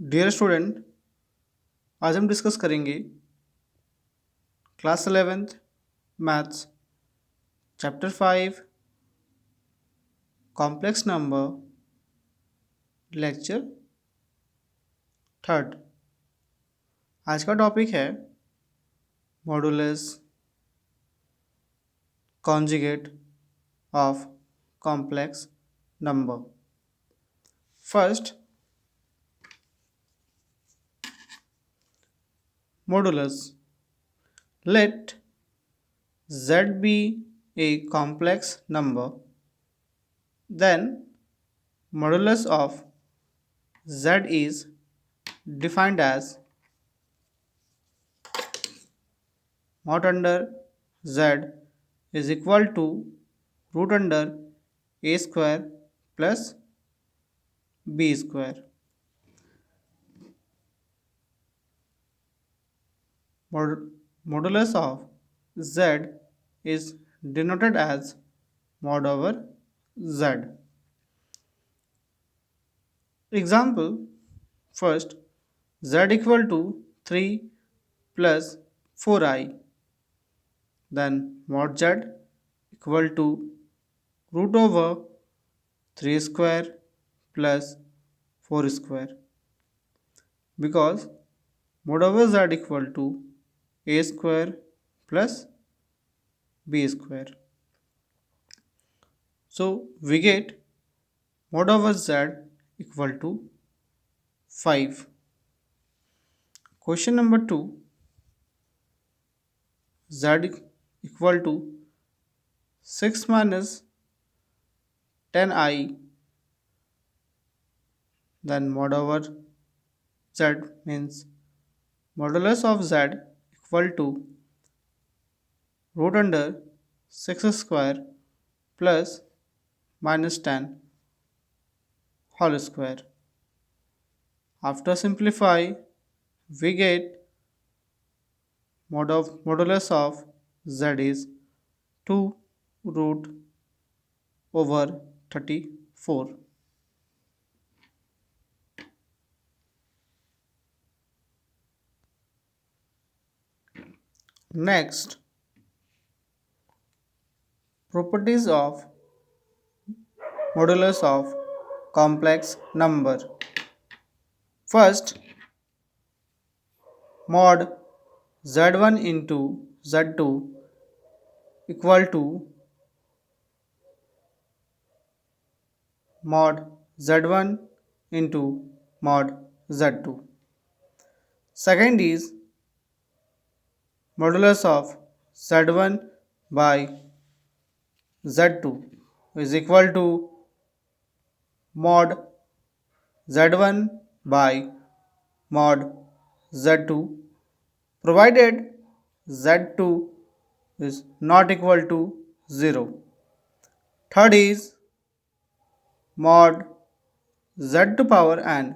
Dear student, आज हम discuss करेंगे class 11th maths chapter 5 complex number lecture third. आज का टॉपिक है modulus conjugate of complex number. First, modulus. Let z be a complex number, then modulus of z is defined as mod under z is equal to root under a square plus b square. Modulus of z is denoted as mod over z. Example, first, z equal to 3 plus 4i, then mod z equal to root over 3 square plus 4 square, because mod over z equal to a square plus b square. So we get mod over z equal to 5. Question number 2, z equal to 6 minus 10i, then mod over z means modulus of z equal to root under 6 square plus minus 10 whole square. After simplify, we get modulus of z is 2 root over 34. Next, properties of modulus of complex number. First, mod z1 into z2 equal to mod z1 into mod z2. Second is modulus of z1 by z2 is equal to mod z1 by mod z2, provided z2 is not equal to 0. Third is mod z to power n,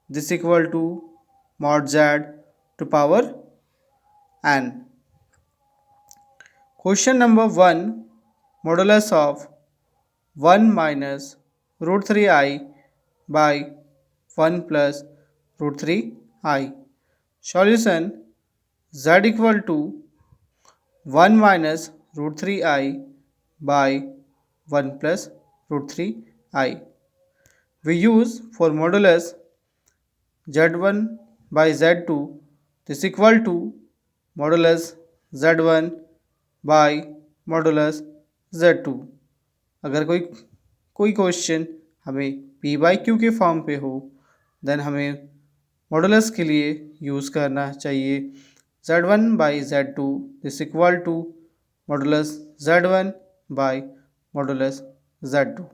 this equal to mod z to power n. Question number 1, modulus of 1 minus root 3i by 1 plus root 3i. Solution, z equal to 1 minus root 3i by 1 plus root 3i. We use for modulus z1 by z2, this equal to modulus z1 by modulus z2. अगर कोई question हमें p by Q के form पे हो, then हमें modulus के लिए use करना चाहिए z1 by z2 is equal to modulus z1 by modulus z2.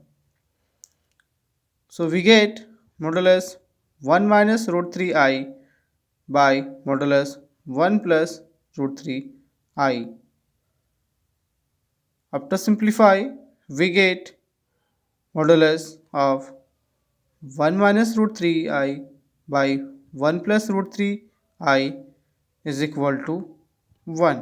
So we get modulus 1 minus root 3i by modulus 1 plus root 3i. After simplify, we get modulus of 1 minus root 3i by 1 plus root 3i is equal to 1.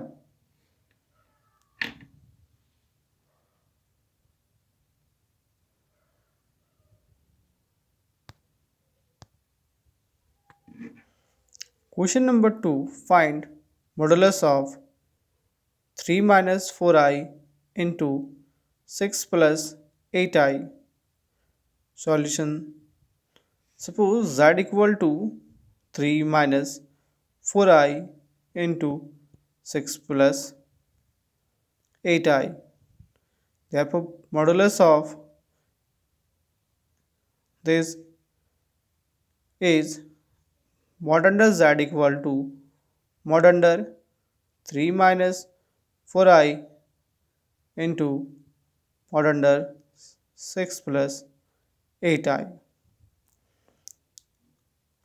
Question number 2. Find modulus of 3 minus 4i into 6 plus 8i. Solution. Suppose z equal to 3 minus 4i into 6 plus 8i. Therefore, modulus of this is mod under z equal to mod under 3 minus 4i into mod under 6 plus 8i.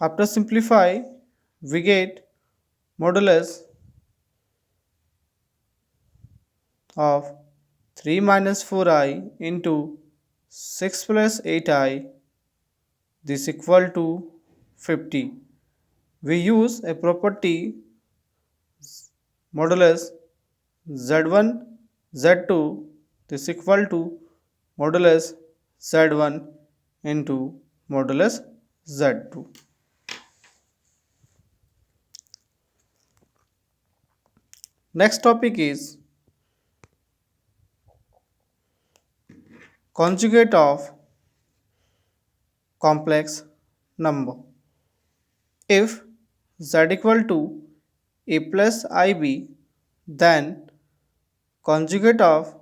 After simplify, we get modulus of 3 minus 4i into 6 plus 8i, this equal to 50. We use a property modulus z1 z2, this equal to modulus z1 into modulus z2. Next topic is conjugate of complex number. If z equal to a plus ib, then conjugate of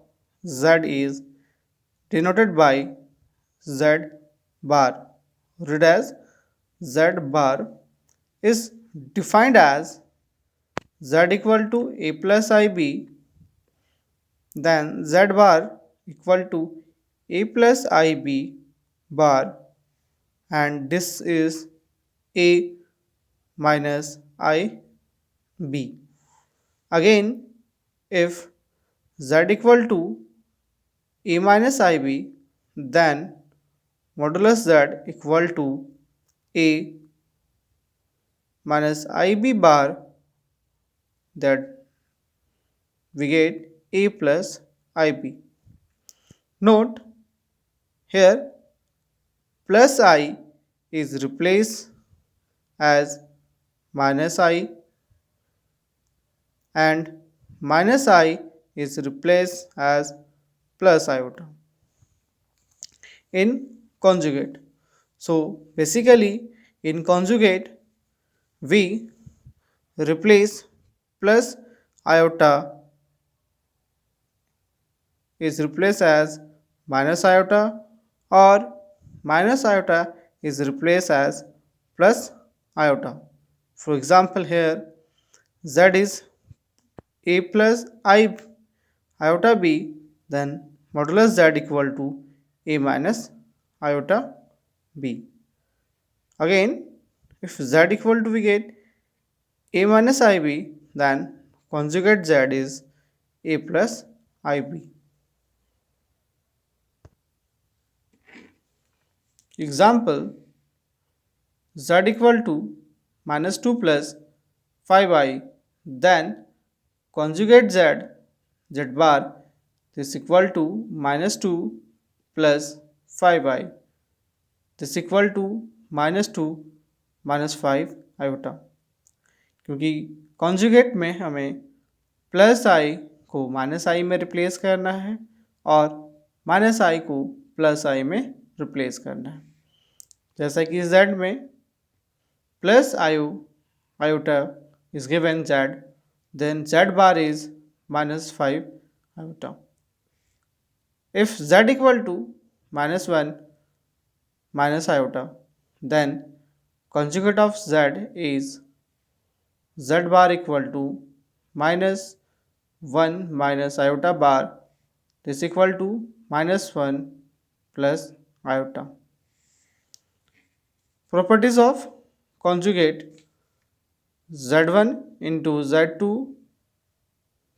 z is denoted by z bar. Read as z bar is defined as z equal to a plus ib, then z bar equal to a plus ib bar, and this is a minus ib. Again, if z equal to a minus ib, then modulus z equal to a minus ib bar, that we get a plus ib. Note here plus I is replaced as minus I, and minus I is replaced as plus iota in conjugate. So basically in conjugate we replace plus iota is replaced as minus iota, or minus iota is replaced as plus iota. For example, here z is a plus iota b, then modulus z equal to a minus iota b. Again, if z equal to we get a minus ib, then conjugate z is a plus ib. Example, z equal to minus 2 plus 5i, then conjugate z bar, this equal to minus 2 plus 5i, this equal to minus 2 minus 5 iota. क्योंकि conjugate में हमें plus आई को minus आई में replace करना है और minus आई को plus आई में रिप्लेस करना है. जैसा कि z में plus iota is given z, then z bar is minus 5 iota. If z equal to minus 1 minus iota, then conjugate of z is z bar equal to minus 1 minus iota bar, this equal to minus 1 plus iota. Properties of conjugate z1 into z2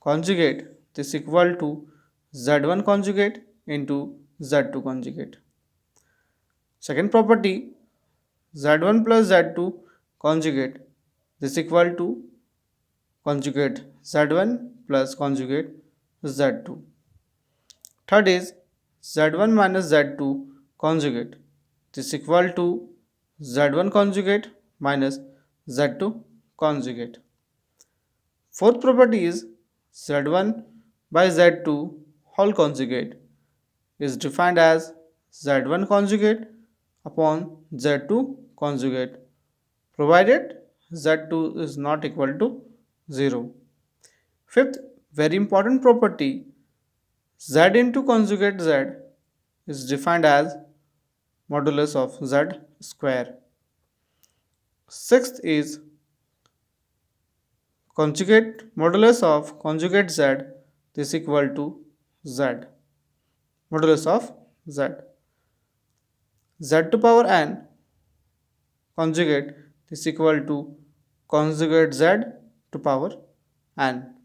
conjugate, this equal to z1 conjugate into z2 conjugate. Second property, z1 plus z2 conjugate, this equal to conjugate z1 plus conjugate z2. Third is z1 minus z2 conjugate, this equal to z1 conjugate minus z2 conjugate. Fourth property is z1 by z2 whole conjugate is defined as z1 conjugate upon z2 conjugate provided z2 is not equal to 0. Fifth very important property, z into conjugate z is defined as modulus of z square. Sixth is conjugate modulus of conjugate z is equal to z modulus of z z to power n conjugate is equal to conjugate z to power n.